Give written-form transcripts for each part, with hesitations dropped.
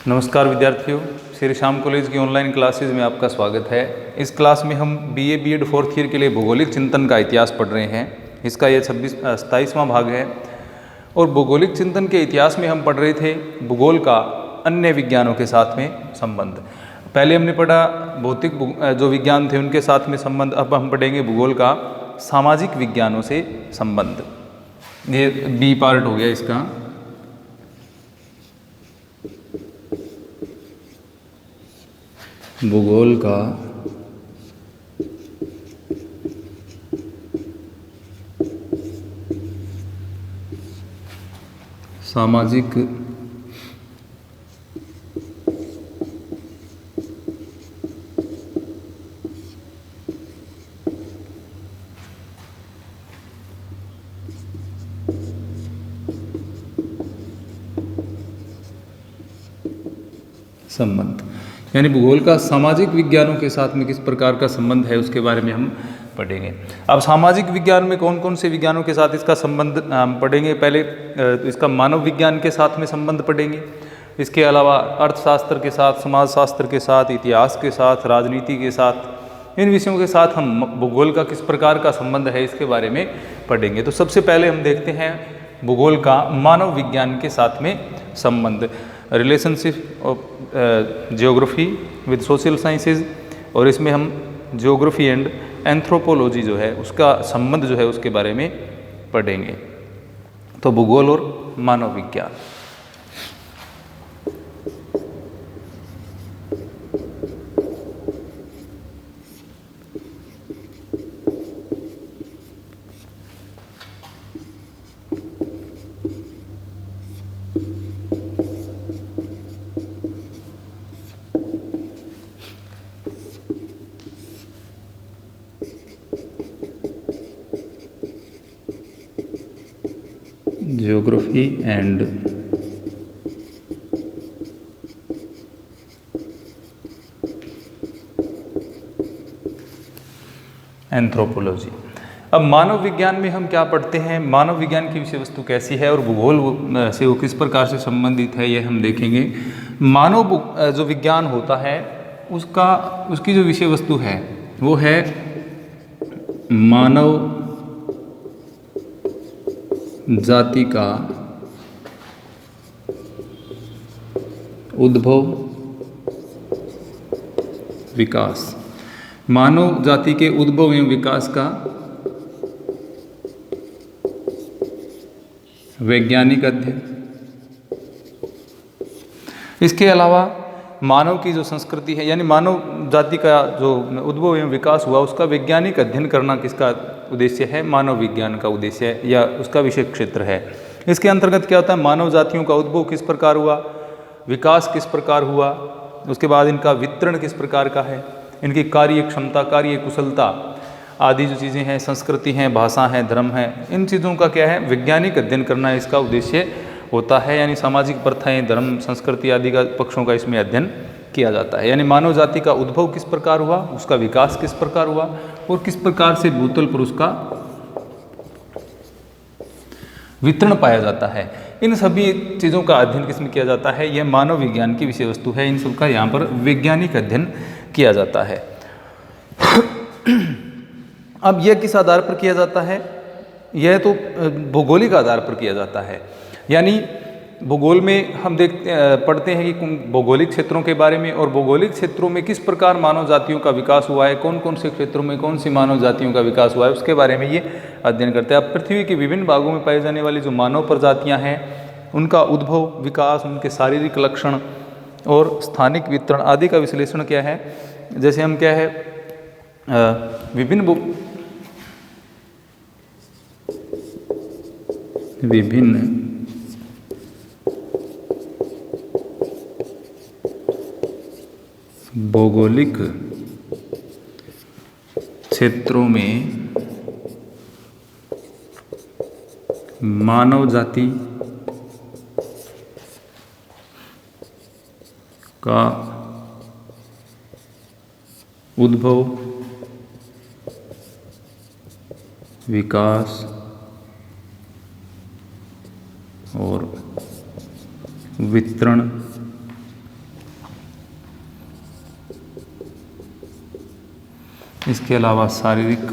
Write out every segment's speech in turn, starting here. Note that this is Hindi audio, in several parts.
नमस्कार विद्यार्थियों, श्री श्याम कॉलेज की ऑनलाइन क्लासेज में आपका स्वागत है। इस क्लास में हम बीए बीएड फोर्थ ईयर के लिए भूगोलिक चिंतन का इतिहास पढ़ रहे हैं। इसका ये 27वां भाग है और भूगोलिक चिंतन के इतिहास में हम पढ़ रहे थे भूगोल का अन्य विज्ञानों के साथ में संबंध। पहले हमने पढ़ा भौतिक जो विज्ञान थे उनके साथ में संबंध। अब हम पढ़ेंगे भूगोल का सामाजिक विज्ञानों से संबंध। ये बी पार्ट हो गया इसका। भूगोल का सामाजिक संबंध, यानी भूगोल का सामाजिक विज्ञानों के साथ में किस प्रकार का संबंध है उसके बारे में हम पढ़ेंगे। अब सामाजिक विज्ञान में कौन कौन से विज्ञानों के साथ इसका संबंध हम पढ़ेंगे। पहले इसका मानव विज्ञान के साथ में संबंध पढ़ेंगे। इसके अलावा अर्थशास्त्र के साथ, समाजशास्त्र के साथ, इतिहास के साथ, राजनीति के साथ, इन विषयों के साथ हम भूगोल का किस प्रकार का संबंध है इसके बारे में पढ़ेंगे। तो सबसे पहले हम देखते हैं भूगोल का मानव विज्ञान के साथ में संबंध, relationship of geography with social sciences. और इसमें हम जियोग्राफी एंड एंथ्रोपोलॉजी जो है उसका संबंध जो है उसके बारे में पढ़ेंगे। तो भूगोल और मानव विज्ञान। Geography and anthropology. अब मानव विज्ञान में हम क्या पढ़ते हैं, मानव विज्ञान की विषय वस्तु कैसी है और भूगोल से वो किस प्रकार से संबंधित है, ये हम देखेंगे। मानव जो विज्ञान होता है उसकी जो विषय वस्तु है वो है मानव जाति का उद्भव, विकास। मानव जाति के उद्भव एवं विकास का वैज्ञानिक अध्ययन। इसके अलावा मानव की जो संस्कृति है, यानी मानव जाति का जो उद्भव एवं विकास हुआ उसका वैज्ञानिक अध्ययन करना किसका उद्देश्य है, मानव विज्ञान का उद्देश्य है या उसका विषय क्षेत्र है। इसके अंतर्गत क्या होता है, मानव जातियों का उद्भव किस प्रकार हुआ, विकास किस प्रकार हुआ, उसके बाद इनका वितरण किस प्रकार का है, इनकी कार्य क्षमता, कार्य कुशलता आदि जो चीज़ें हैं, संस्कृति हैं, भाषा हैं, धर्म है, इन चीज़ों का क्या है, वैज्ञानिक अध्ययन करना इसका उद्देश्य होता है। यानी सामाजिक प्रथाएं, धर्म, संस्कृति आदि का पक्षों का इसमें अध्ययन किया जाता है। यानी मानव जाति का उद्भव किस प्रकार हुआ, उसका विकास किस प्रकार हुआ और किस प्रकार से भूतल पर उसका वितरण पाया जाता है, इन सभी चीज़ों का अध्ययन किसमें किया जाता है, यह मानव विज्ञान की विषय वस्तु है। इन सब का यहाँ पर वैज्ञानिक अध्ययन किया जाता है। अब यह किस आधार पर किया जाता है, यह तो भौगोलिक आधार पर किया जाता है। यानी भूगोल में हम पढ़ते हैं कि भौगोलिक क्षेत्रों के बारे में और भौगोलिक क्षेत्रों में किस प्रकार मानव जातियों का विकास हुआ है, कौन कौन से क्षेत्रों में कौन सी मानव जातियों का विकास हुआ है, उसके बारे में ये अध्ययन करते हैं। अब पृथ्वी के विभिन्न भागों में पाई जाने वाली जो मानव प्रजातियां हैं उनका उद्भव, विकास, उनके शारीरिक लक्षण और स्थानिक वितरण आदि का विश्लेषण क्या है। जैसे हम क्या है विभिन्न भौगोलिक क्षेत्रों में मानव जाति का उद्भव, विकास और वितरण इसके अलावा शारीरिक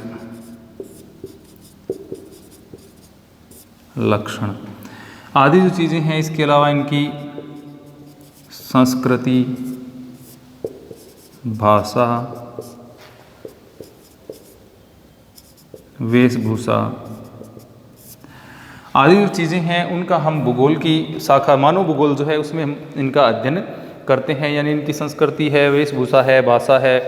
लक्षण आदि जो चीज़ें हैं, इसके अलावा इनकी संस्कृति, भाषा, वेशभूषा आदि जो चीज़ें हैं उनका हम भूगोल की शाखा मानव भूगोल जो है उसमें हम इनका अध्ययन करते हैं। यानी इनकी संस्कृति है, वेशभूषा है, भाषा है,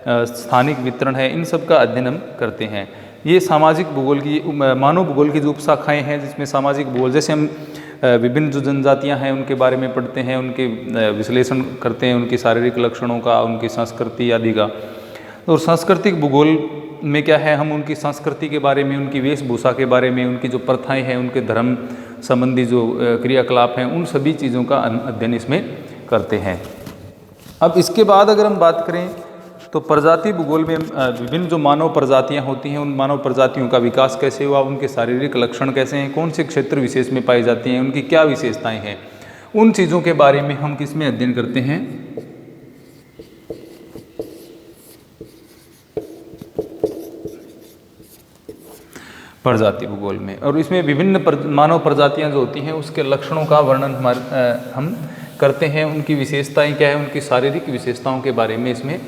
स्थानिक वितरण है, इन सब का अध्ययन हम करते हैं। ये सामाजिक भूगोल की मानव भूगोल की जो उपशाखाएँ हैं, जिसमें सामाजिक भूगोल जैसे हम विभिन्न जो जनजातियां हैं उनके बारे में पढ़ते हैं, उनके विश्लेषण करते हैं, उनके शारीरिक लक्षणों का, उनकी संस्कृति आदि का। और सांस्कृतिक भूगोल में क्या है, हम उनकी संस्कृति के बारे में, उनकी वेशभूषा के बारे में, उनकी जो प्रथाएं हैं, उनके धर्म संबंधी जो क्रियाकलाप हैं, उन सभी चीज़ों का अध्ययन इसमें करते हैं। अब इसके बाद अगर हम बात करें तो प्रजाति भूगोल में विभिन्न जो मानव प्रजातियां होती हैं, उन मानव प्रजातियों का विकास कैसे हुआ, उनके शारीरिक लक्षण कैसे हैं, कौन से क्षेत्र विशेष में पाई जाती हैं, उनकी क्या विशेषताएं हैं, उन चीज़ों के बारे में हम किसमें अध्ययन करते हैं, प्रजाति भूगोल में। और इसमें विभिन्न मानव प्रजातियां जो होती हैं उसके लक्षणों का वर्णन हम करते हैं, उनकी विशेषताएं क्या है, उनकी शारीरिक विशेषताओं के बारे में इसमें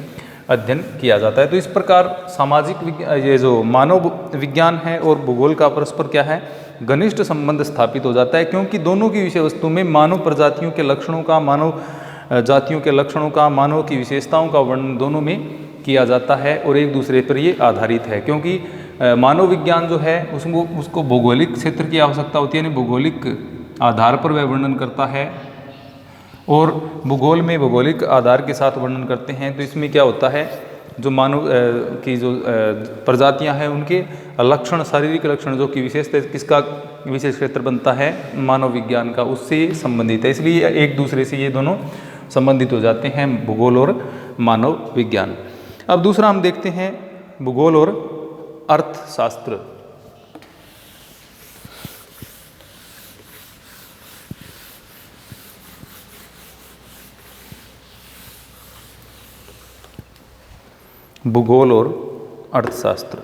अध्ययन किया जाता है। तो इस प्रकार सामाजिक ये जो मानव विज्ञान है और भूगोल का परस्पर क्या है, घनिष्ठ संबंध स्थापित हो जाता है, क्योंकि दोनों की विषय वस्तु में मानव प्रजातियों के लक्षणों का, मानव जातियों के लक्षणों का, मानव की विशेषताओं का वर्णन दोनों में किया जाता है और एक दूसरे पर ये आधारित है। क्योंकि मानव विज्ञान जो है उसको भौगोलिक क्षेत्र की आवश्यकता होती है, यानी भौगोलिक आधार पर वह वर्णन करता है, और भूगोल में भौगोलिक आधार के साथ वर्णन करते हैं। तो इसमें क्या होता है, जो मानव की जो प्रजातियां हैं उनके लक्षण, शारीरिक लक्षण जो कि विशेषता किसका विशेष क्षेत्र बनता है, मानव विज्ञान का, उससे संबंधित है। इसलिए एक दूसरे से ये दोनों संबंधित हो जाते हैं, भूगोल और मानव विज्ञान। अब दूसरा हम देखते हैं भूगोल और अर्थशास्त्र। भूगोल और अर्थशास्त्र।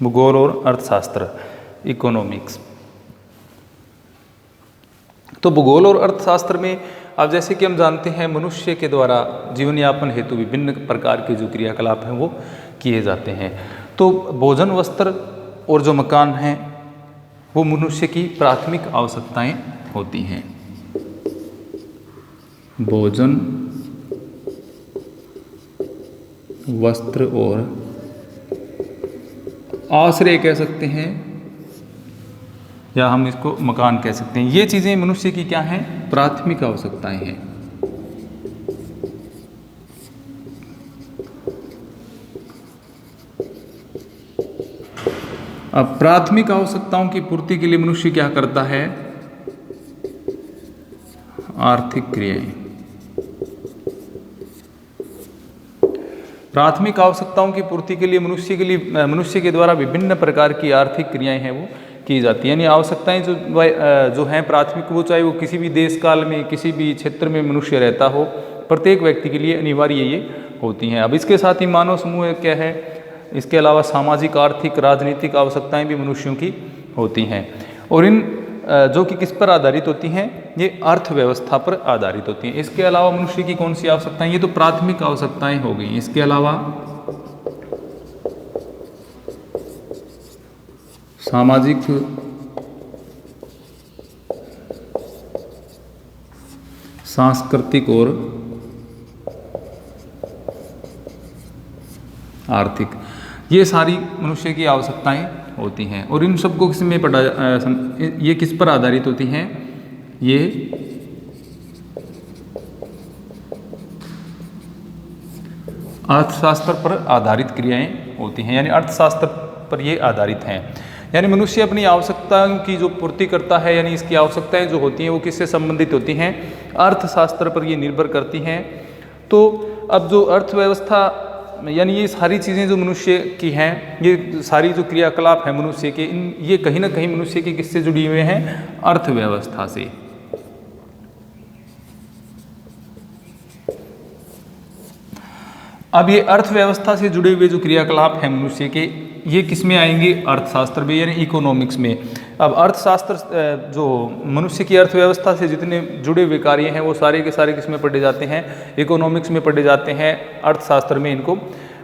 भूगोल और अर्थशास्त्र, इकोनॉमिक्स। तो भूगोल और अर्थशास्त्र में अब जैसे कि हम जानते हैं, मनुष्य के द्वारा जीवन यापन हेतु विभिन्न प्रकार के जो क्रियाकलाप हैं वो किए जाते हैं। तो भोजन, वस्त्र और जो मकान हैं वो मनुष्य की प्राथमिक आवश्यकताएं होती हैं। भोजन, वस्त्र और आश्रय कह सकते हैं, या हम इसको मकान कह सकते हैं। ये चीज़ें मनुष्य की क्या हैं, प्राथमिक आवश्यकताएं हैं। अब प्राथमिक आवश्यकताओं की पूर्ति के लिए मनुष्य क्या करता है, आर्थिक क्रियाएं। प्राथमिक आवश्यकताओं की पूर्ति के लिए मनुष्य के द्वारा विभिन्न प्रकार की आर्थिक क्रियाएं हैं वो की जाती है। यानी आवश्यकताएं जो हैं प्राथमिक, वो चाहे वो किसी भी देश काल में, किसी भी क्षेत्र में मनुष्य रहता हो, प्रत्येक व्यक्ति के लिए अनिवार्य ये होती हैं। अब इसके साथ ही मानव समूह क्या है, इसके अलावा सामाजिक, आर्थिक, राजनीतिक आवश्यकताएं भी मनुष्यों की होती हैं। और इन जो कि किस पर आधारित होती हैं, ये अर्थव्यवस्था पर आधारित होती हैं। इसके अलावा मनुष्य की कौन सी आवश्यकताएं, ये तो प्राथमिक आवश्यकताएं हो गई। इसके अलावा सामाजिक, सांस्कृतिक और आर्थिक। ये सारी मनुष्य की आवश्यकताएं होती हैं। और इन सबको किस में पढ़ा ये किस पर आधारित होती हैं? ये अर्थशास्त्र पर आधारित क्रियाएं होती हैं, यानी अर्थशास्त्र पर ये आधारित हैं। यानी मनुष्य अपनी आवश्यकताओं की जो पूर्ति करता है, यानी इसकी आवश्यकताएं जो होती हैं वो किससे संबंधित होती हैं? अर्थशास्त्र पर ये निर्भर करती हैं। तो अब जो अर्थव्यवस्था, यानी ये सारी चीज़ें जो मनुष्य की हैं, ये सारी जो क्रियाकलाप हैं मनुष्य के, ये कहीं ना कहीं मनुष्य के किससे जुड़ी हुए हैं? अर्थव्यवस्था से। अब ये अर्थव्यवस्था से जुड़े हुए जो क्रियाकलाप हैं मनुष्य के, ये किस में आएंगे? अर्थशास्त्र में, यानी इकोनॉमिक्स में। अब अर्थशास्त्र जो मनुष्य की अर्थव्यवस्था से जितने जुड़े हुए कार्य हैं वो सारे के सारे किस में पढ़े जाते हैं? इकोनॉमिक्स में पढ़े जाते हैं, अर्थशास्त्र में इनको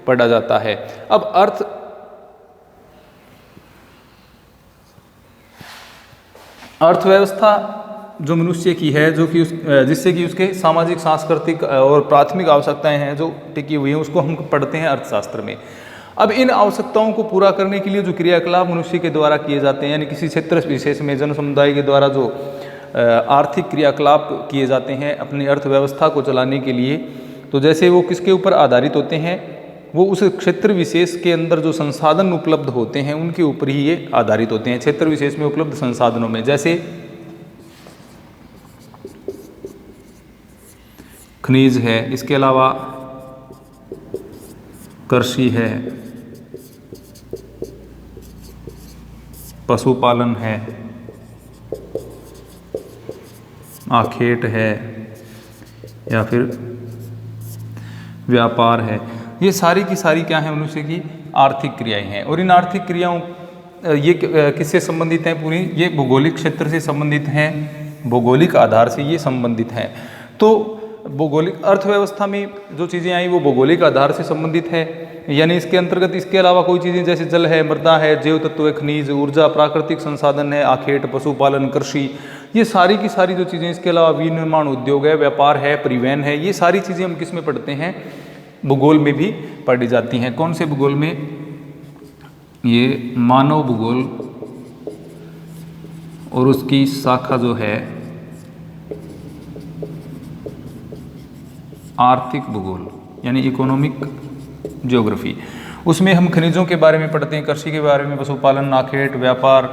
पढ़ा जाता है। अब अर्थव्यवस्था जो मनुष्य की है, जो कि जिससे कि उसके सामाजिक, सांस्कृतिक और प्राथमिक आवश्यकताएं हैं जो टिकी हुई हैं, उसको हम पढ़ते हैं अर्थशास्त्र में। अब इन आवश्यकताओं को पूरा करने के लिए जो क्रियाकलाप मनुष्य के द्वारा किए जाते हैं, यानी किसी क्षेत्र विशेष में जन समुदाय के द्वारा जो आर्थिक क्रियाकलाप किए जाते हैं अपनी अर्थव्यवस्था को चलाने के लिए, तो जैसे वो किसके ऊपर आधारित होते हैं? वो उस क्षेत्र विशेष के अंदर जो संसाधन उपलब्ध होते हैं उनके ऊपर ही ये आधारित होते हैं, क्षेत्र विशेष में उपलब्ध संसाधनों में। जैसे खनिज है, इसके अलावा कृषि है, पशुपालन है, आखेट है, या फिर व्यापार है। ये सारी की सारी क्या है? मनुष्य की आर्थिक क्रियाएं हैं। और इन आर्थिक क्रियाओं ये किससे संबंधित हैं? पूरी ये भौगोलिक क्षेत्र से संबंधित हैं, भौगोलिक आधार से ये संबंधित हैं। तो भौगोलिक अर्थव्यवस्था में जो चीज़ें आई वो भौगोलिक आधार से संबंधित है, यानी इसके अंतर्गत इसके अलावा कोई चीज़ें जैसे जल है, मृदा है, जैव तत्व है, खनिज, ऊर्जा, प्राकृतिक संसाधन है, आखेट, पशुपालन, कृषि, ये सारी की सारी जो चीज़ें, इसके अलावा विनिर्माण उद्योग है, व्यापार है, परिवहन है, ये सारी चीज़ें हम किस में पढ़ते हैं? भूगोल में भी पढ़ी जाती हैं। कौन से भूगोल में? ये मानव भूगोल और उसकी शाखा जो है आर्थिक भूगोल, यानी इकोनॉमिक ज्योग्राफी। उसमें हम खनिजों के बारे में पढ़ते हैं, कृषि के बारे में, पशुपालन, आखेट, व्यापार,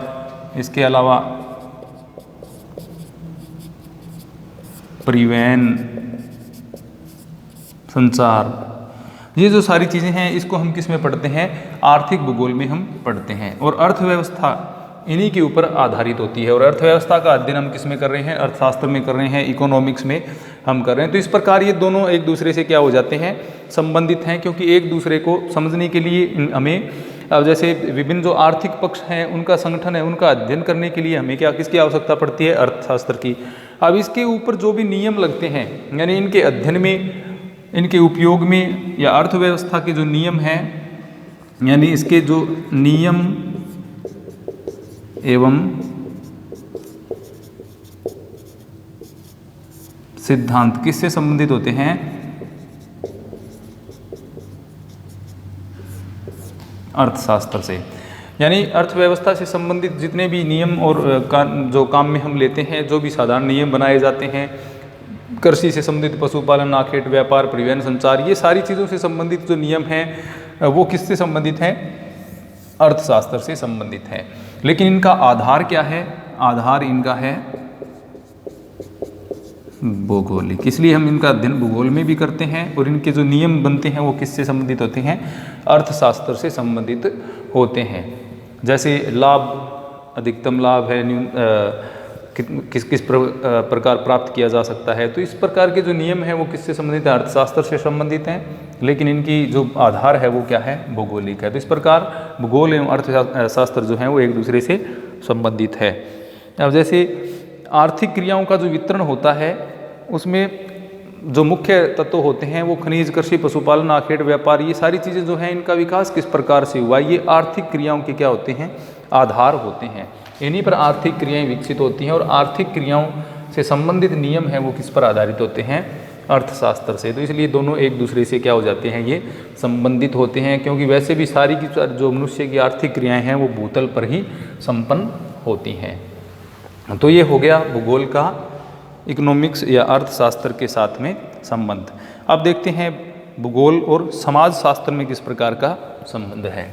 इसके अलावा परिवहन, संचार, ये जो सारी चीज़ें हैं इसको हम किस में पढ़ते हैं? आर्थिक भूगोल में हम पढ़ते हैं। और अर्थव्यवस्था इन्हीं के ऊपर आधारित होती है। और अर्थव्यवस्था का अध्ययन हम किस में कर रहे हैं? अर्थशास्त्र में कर रहे हैं, इकोनॉमिक्स में हम कर रहे हैं। तो इस प्रकार ये दोनों एक दूसरे से क्या हो जाते हैं? संबंधित हैं, क्योंकि एक दूसरे को समझने के लिए हमें, अब जैसे विभिन्न जो आर्थिक पक्ष हैं उनका संगठन है, उनका अध्ययन करने के लिए हमें क्या किसकी आवश्यकता पड़ती है? अर्थशास्त्र की। अब इसके ऊपर जो भी नियम लगते हैं, यानी इनके अध्ययन में, इनके उपयोग में, या अर्थव्यवस्था के जो नियम हैं, यानी इसके जो नियम एवं सिद्धांत किससे संबंधित होते हैं? अर्थशास्त्र से। यानी अर्थव्यवस्था से संबंधित जितने भी नियम और जो काम में हम लेते हैं, जो भी साधारण नियम बनाए जाते हैं, कृषि से संबंधित, पशुपालन, आखेट, व्यापार, परिवहन, संचार, ये सारी चीज़ों से संबंधित जो नियम हैं वो किससे संबंधित हैं? अर्थशास्त्र से संबंधित है। लेकिन इनका आधार क्या है? आधार इनका है भौगोलिक, इसलिए हम इनका अध्ययन भूगोल में भी करते हैं। और इनके जो नियम बनते हैं वो किससे संबंधित होते हैं? अर्थशास्त्र से संबंधित होते हैं। जैसे लाभ, अधिकतम लाभ है, किस किस प्रकार प्राप्त किया जा सकता है, तो इस प्रकार के जो नियम हैं वो किससे संबंधित है? अर्थशास्त्र से संबंधित हैं। लेकिन इनकी जो आधार है वो क्या है? भौगोलिक है। तो इस प्रकार भूगोल एवं अर्थशास्त्र जो हैं वो एक दूसरे से संबंधित है। अब जैसे आर्थिक क्रियाओं का जो वितरण होता है उसमें जो मुख्य तत्व होते हैं वो खनिज, कृषि, पशुपालन, आखेट, व्यापार, ये सारी चीज़ें जो हैं इनका विकास किस प्रकार से हुआ, ये आर्थिक क्रियाओं के क्या होते हैं? आधार होते हैं। इन्हीं पर आर्थिक क्रियाएं विकसित होती हैं। और आर्थिक क्रियाओं से संबंधित नियम हैं वो किस पर आधारित होते हैं? अर्थशास्त्र से। तो इसलिए दोनों एक दूसरे से क्या हो जाते हैं, ये संबंधित होते हैं, क्योंकि वैसे भी सारी की जो मनुष्य की आर्थिक क्रियाएं हैं वो भूतल पर ही संपन्न होती हैं। तो ये हो गया भूगोल का इकोनॉमिक्स या अर्थशास्त्र के साथ में संबंध। अब देखते हैं भूगोल और समाजशास्त्र में किस प्रकार का संबंध है।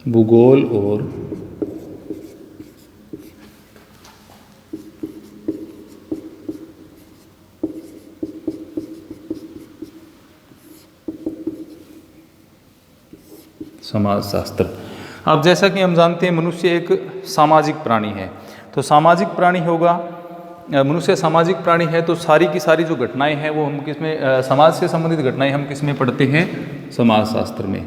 भूगोल और समाजशास्त्र। अब जैसा कि हम जानते हैं मनुष्य एक सामाजिक प्राणी है, तो सामाजिक प्राणी होगा, मनुष्य सामाजिक प्राणी है, तो सारी की सारी जो घटनाएं हैं वो हम किसमें, समाज से संबंधित घटनाएं हम किसमें पढ़ते हैं, समाजशास्त्र में।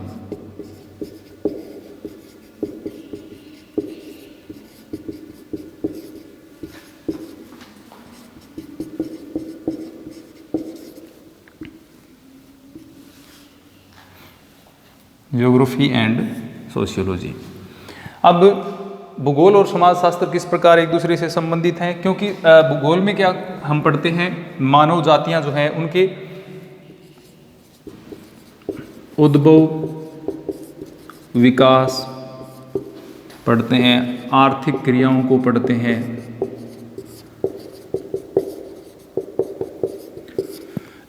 Geography and sociology. अब भूगोल और समाजशास्त्र किस प्रकार एक दूसरे से संबंधित हैं, क्योंकि भूगोल में क्या हम पढ़ते हैं, मानव जातियां जो हैं उनके उद्भव, विकास पढ़ते हैं, आर्थिक क्रियाओं को पढ़ते हैं,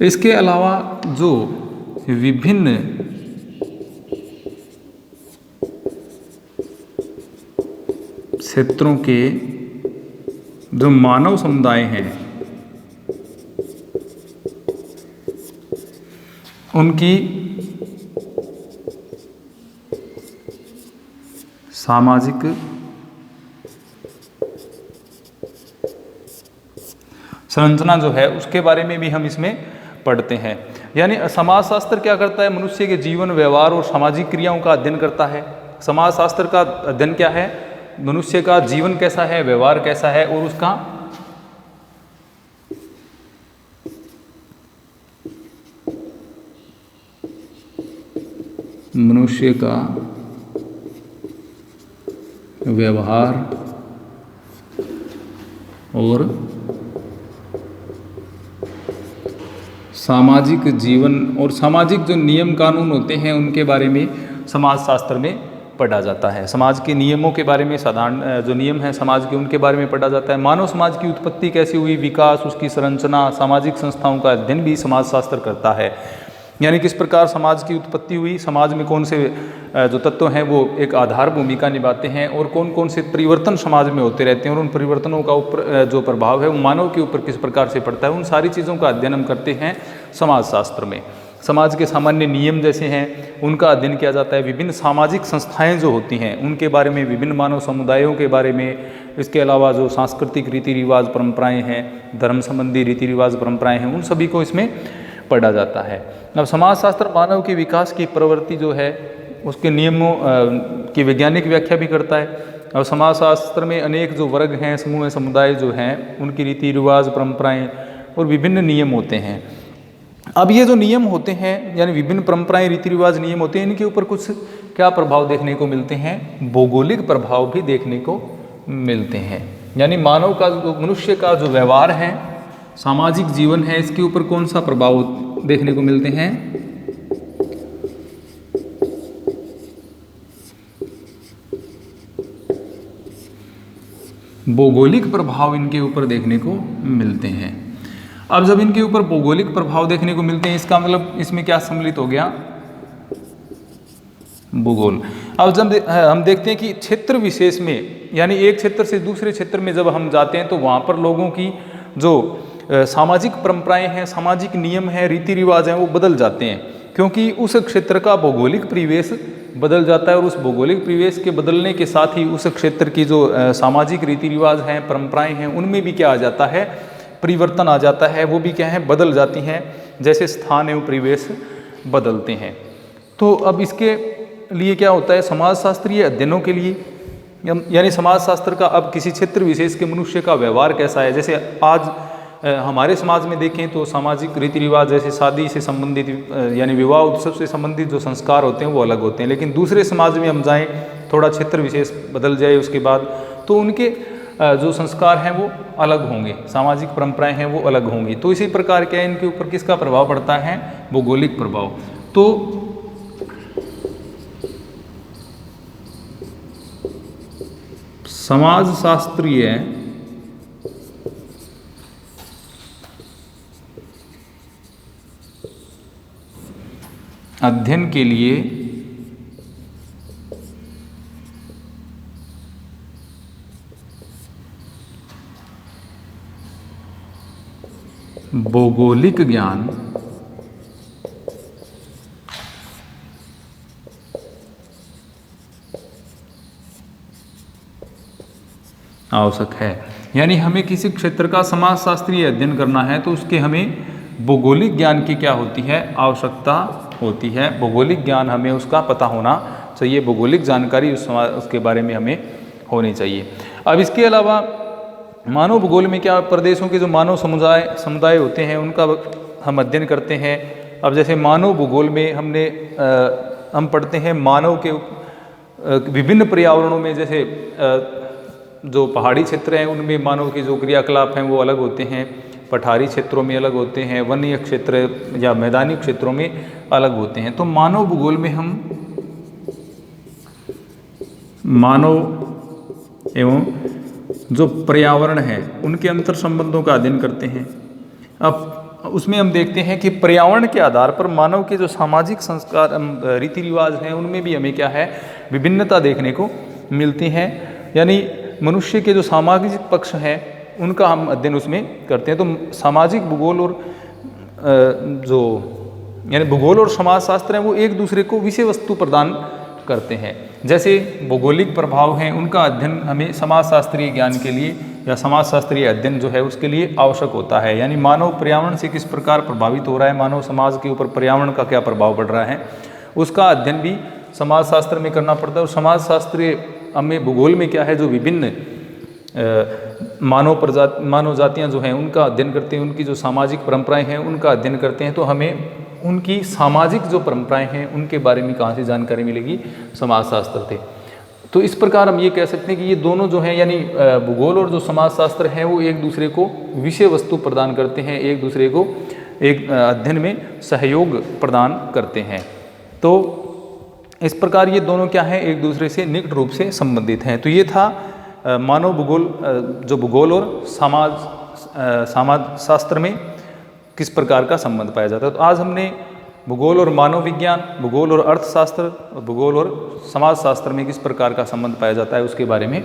इसके अलावा जो विभिन्न क्षेत्रों के जो मानव समुदाय हैं उनकी सामाजिक संरचना जो है उसके बारे में भी हम इसमें पढ़ते हैं। यानी समाजशास्त्र क्या करता है, मनुष्य के जीवन, व्यवहार और सामाजिक क्रियाओं का अध्ययन करता है। समाजशास्त्र का अध्ययन क्या है, मनुष्य का जीवन कैसा है, व्यवहार कैसा है और उसका मनुष्य का व्यवहार और सामाजिक जीवन और सामाजिक जो नियम कानून होते हैं उनके बारे में समाजशास्त्र में पढ़ा जाता है। समाज के नियमों के बारे में, साधारण जो नियम हैं समाज के, उनके बारे में पढ़ा जाता है। मानव समाज की उत्पत्ति कैसी हुई, विकास, उसकी संरचना, सामाजिक संस्थाओं का अध्ययन भी समाजशास्त्र करता है। यानी किस प्रकार समाज की उत्पत्ति हुई, समाज में कौन से जो तत्व हैं वो एक आधार भूमिका निभाते हैं और कौन कौन से परिवर्तन समाज में होते रहते हैं और उन परिवर्तनों का ऊपर जो प्रभाव है वो मानव के ऊपर किस प्रकार से पड़ता है, उन सारी चीज़ों का अध्ययन हम करते हैं समाजशास्त्र में। समाज के सामान्य नियम जैसे हैं उनका अध्ययन किया जाता है। विभिन्न सामाजिक संस्थाएं जो होती हैं उनके बारे में, विभिन्न मानव समुदायों के बारे में, इसके अलावा जो सांस्कृतिक रीति रिवाज परंपराएं हैं, धर्म संबंधी रीति रिवाज परंपराएं हैं, उन सभी को इसमें पढ़ा जाता है। अब समाजशास्त्र मानव के विकास की प्रवृत्ति जो है उसके नियमों की वैज्ञानिक व्याख्या भी करता है। और समाजशास्त्र में अनेक जो वर्ग हैं, समूह समुदाय जो हैं, उनकी रीति रिवाज परंपराएं और विभिन्न नियम होते हैं। अब ये जो नियम होते हैं यानी विभिन्न परंपराएं, रीति रिवाज, नियम होते हैं, इनके ऊपर कुछ क्या प्रभाव देखने को मिलते हैं, भौगोलिक प्रभाव भी देखने को मिलते हैं। यानी मानव का, मनुष्य का जो व्यवहार है, सामाजिक जीवन है, इसके ऊपर कौन सा प्रभाव देखने को मिलते हैं, भौगोलिक प्रभाव इनके ऊपर देखने को मिलते हैं। अब जब इनके ऊपर भौगोलिक प्रभाव देखने को मिलते हैं, इसका मतलब इसमें क्या सम्मिलित हो गया, भूगोल। अब जब हम देखते हैं कि क्षेत्र विशेष में, यानी एक क्षेत्र से दूसरे क्षेत्र में जब हम जाते हैं तो वहाँ पर लोगों की जो सामाजिक परंपराएं हैं, सामाजिक नियम हैं, रीति रिवाज हैं, वो बदल जाते हैं, क्योंकि उस क्षेत्र का भौगोलिक परिवेश बदल जाता है और उस भौगोलिक परिवेश के बदलने के साथ ही उस क्षेत्र की जो सामाजिक रीति रिवाज हैं, परंपराएं हैं, उनमें भी क्या आ जाता है, परिवर्तन आ जाता है। वो भी क्या है, बदल जाती हैं, जैसे स्थान एवं परिवेश बदलते हैं। तो अब इसके लिए क्या होता है, समाजशास्त्रीय अध्ययनों के लिए, यानी समाजशास्त्र का अब किसी क्षेत्र विशेष के मनुष्य का व्यवहार कैसा है, जैसे आज हमारे समाज में देखें तो सामाजिक रीति रिवाज जैसे शादी से संबंधित यानी विवाह उत्सव से संबंधित जो संस्कार होते हैं वो अलग होते हैं, लेकिन दूसरे समाज में हम जाएं, थोड़ा क्षेत्र विशेष बदल जाए, उसके बाद तो उनके जो संस्कार हैं वो अलग होंगे, सामाजिक परंपराएं हैं वो अलग होंगी। तो इसी प्रकार क्या है, इनके ऊपर किसका प्रभाव पड़ता है, भौगोलिक प्रभाव। तो समाजशास्त्रीय अध्ययन के लिए भौगोलिक ज्ञान आवश्यक है। यानी हमें किसी क्षेत्र का समाजशास्त्रीय अध्ययन करना है तो उसके हमें भौगोलिक ज्ञान की क्या होती है, आवश्यकता होती है। भौगोलिक ज्ञान हमें उसका पता होना चाहिए, भौगोलिक जानकारी उसके बारे में हमें होनी चाहिए। अब इसके अलावा मानव भूगोल में क्या, प्रदेशों के जो मानव समुदाय होते हैं उनका हम अध्ययन करते हैं। अब जैसे मानव भूगोल में हम पढ़ते हैं मानव के विभिन्न पर्यावरणों में, जैसे जो पहाड़ी क्षेत्र हैं उनमें मानव के जो क्रियाकलाप हैं वो अलग होते हैं, पठारी क्षेत्रों में अलग होते हैं, वन्य क्षेत्र या मैदानी क्षेत्रों में अलग होते हैं। तो मानव भूगोल में हम मानव एवं जो पर्यावरण है उनके अंतर संबंधों का अध्ययन करते हैं। अब उसमें हम देखते हैं कि पर्यावरण के आधार पर मानव के जो सामाजिक संस्कार रीति रिवाज हैं उनमें भी हमें क्या है, विभिन्नता देखने को मिलती है। यानी मनुष्य के जो सामाजिक पक्ष हैं उनका हम अध्ययन उसमें करते हैं। तो सामाजिक भूगोल और जो यानी भूगोल और समाजशास्त्र हैं वो एक दूसरे को विषय वस्तु प्रदान करते हैं। जैसे भौगोलिक प्रभाव हैं उनका अध्ययन हमें समाजशास्त्रीय ज्ञान के लिए या समाजशास्त्रीय अध्ययन जो है उसके लिए आवश्यक होता है। यानी मानव पर्यावरण से किस प्रकार प्रभावित हो रहा है, मानव समाज के ऊपर पर्यावरण का क्या प्रभाव पड़ रहा है, उसका अध्ययन भी समाजशास्त्र में करना पड़ता है। और समाजशास्त्रीय हमें भूगोल में क्या है, जो विभिन्न मानव जातियाँ जो हैं उनका अध्ययन करते हैं, उनकी जो सामाजिक परंपराएं हैं उनका अध्ययन करते हैं। तो हमें उनकी सामाजिक जो परंपराएं हैं उनके बारे में कहाँ से जानकारी मिलेगी, समाजशास्त्र से। तो इस प्रकार हम ये कह सकते हैं कि ये दोनों जो हैं यानी भूगोल और जो समाजशास्त्र हैं वो एक दूसरे को विषय वस्तु प्रदान करते हैं, एक दूसरे को एक अध्ययन में सहयोग प्रदान करते हैं। तो इस प्रकार ये दोनों क्या हैं, एक दूसरे से निकट रूप से संबंधित हैं। तो ये था मानव भूगोल, जो भूगोल और समाजशास्त्र में किस प्रकार का संबंध पाया जाता है। तो आज हमने भूगोल और मानव विज्ञान, भूगोल और अर्थशास्त्र, भूगोल और समाजशास्त्र में किस प्रकार का संबंध पाया जाता है उसके बारे में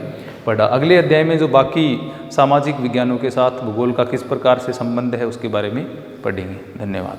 पढ़ा। अगले अध्याय में जो बाकी सामाजिक विज्ञानों के साथ भूगोल का किस प्रकार से संबंध है उसके बारे में पढ़ेंगे। धन्यवाद।